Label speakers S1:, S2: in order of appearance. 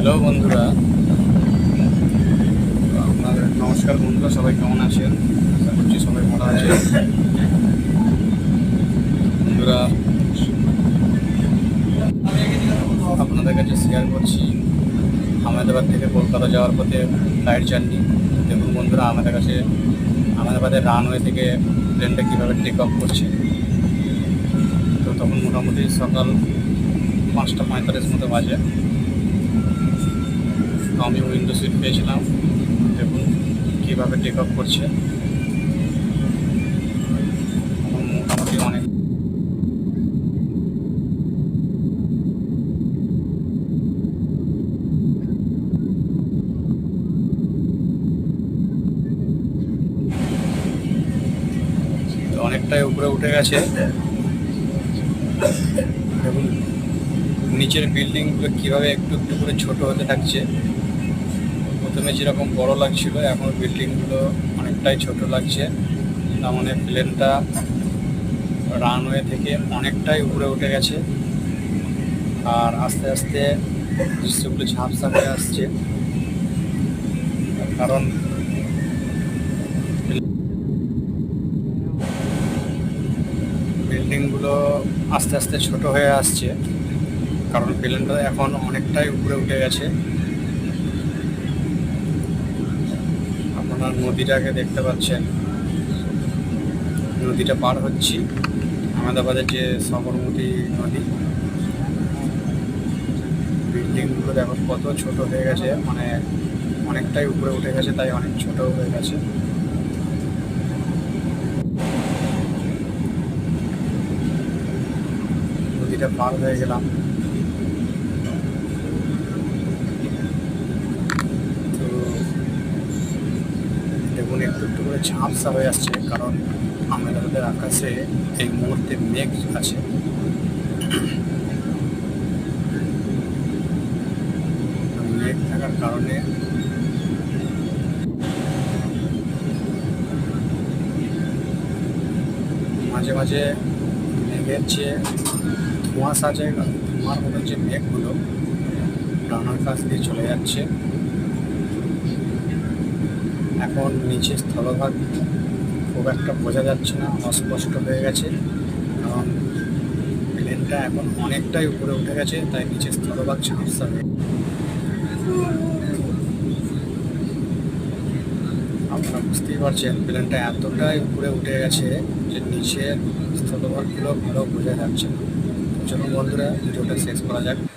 S1: Hello বন্ধুরা, আপনাদের নমস্কার বন্ধুরা, সবাই কেমন আছেন? আশা করছি সবাই ভালো আছে। বন্ধুরা, আপনাদের কাছে শেয়ার করছি আহমেদাবাদ থেকে কলকাতা যাওয়ার পথে ফ্লাইট জার্নি। দেখুন বন্ধুরা, আহমেদাবাদের রানওয়ে থেকে প্লেনটা কীভাবে টেক অফ করছে। তো তখন মোটামুটি সকাল 5:45 মতো বাজে। তো আমি উইন্ডো সিট পেয়েছিলাম। দেখুন কীভাবে টেক অফ করছে। মোটামুটি অনেক অনেকটাই উপরে উঠে গেছে। দেখুন নিচের বিল্ডিংগুলো কীভাবে একটু একটু করে ছোট হতে থাকছে। প্রথমে যেরকম বড় লাগছিল, এখন বিল্ডিংগুলো অনেকটাই ছোট লাগছে। তার মানে প্লেনটা রানওয়ে থেকে অনেকটাই উপরে উঠে গেছে। আর আস্তে আস্তে দৃশ্যগুলো ঝাপসা হয়ে আসছে, কারণ বিল্ডিংগুলো আস্তে আস্তে ছোট হয়ে আসছে, কারণ প্লেনটা এখন অনেকটাই উপরে উঠে গেছে। আপনার নদীটাকে দেখতে পাচ্ছেন, নদীটা পার হচ্ছি, আহমেদাবাদের যে সবরমতী নদী। বিল্ডিংগুলো দেখো কত ছোট হয়ে গেছে, মানে অনেকটাই উপরে উঠে গেছে, তাই অনেক ছোট হয়ে গেছে। নদীটা পার হয়ে গেলাম। তো দেখুন একটু একটু করে ঝাপসা হয়ে আসছে, কারণ আহমেদাবাদের আকাশে এই মুহূর্তে মেঘ আছে। মেঘ থাকার কারণে মাঝে মাঝে মেঘের যে ধোঁয়াশা জায়গা, ধোঁয়ার মতো যে মেঘগুলো ডানার কাছ দিয়ে চলে যাচ্ছে। এখন নিচে স্থলভাগ খুব একটা বোঝা যাচ্ছে না, অস্পষ্ট হয়ে গেছে, কারণ প্লেনটা এখন অনেকটাই উপরে উঠে গেছে, তাই নিচে স্থলভাগ ঝাপসা হয়ে। আপনারা বুঝতেই পারছেন প্লেনটা এতটাই উপরে উঠে গেছে যে নিচের স্থলভাগগুলো ভালো বোঝা যাচ্ছে না। চলুন বন্ধুরা, ভিডিওটা শেষ করা যাক।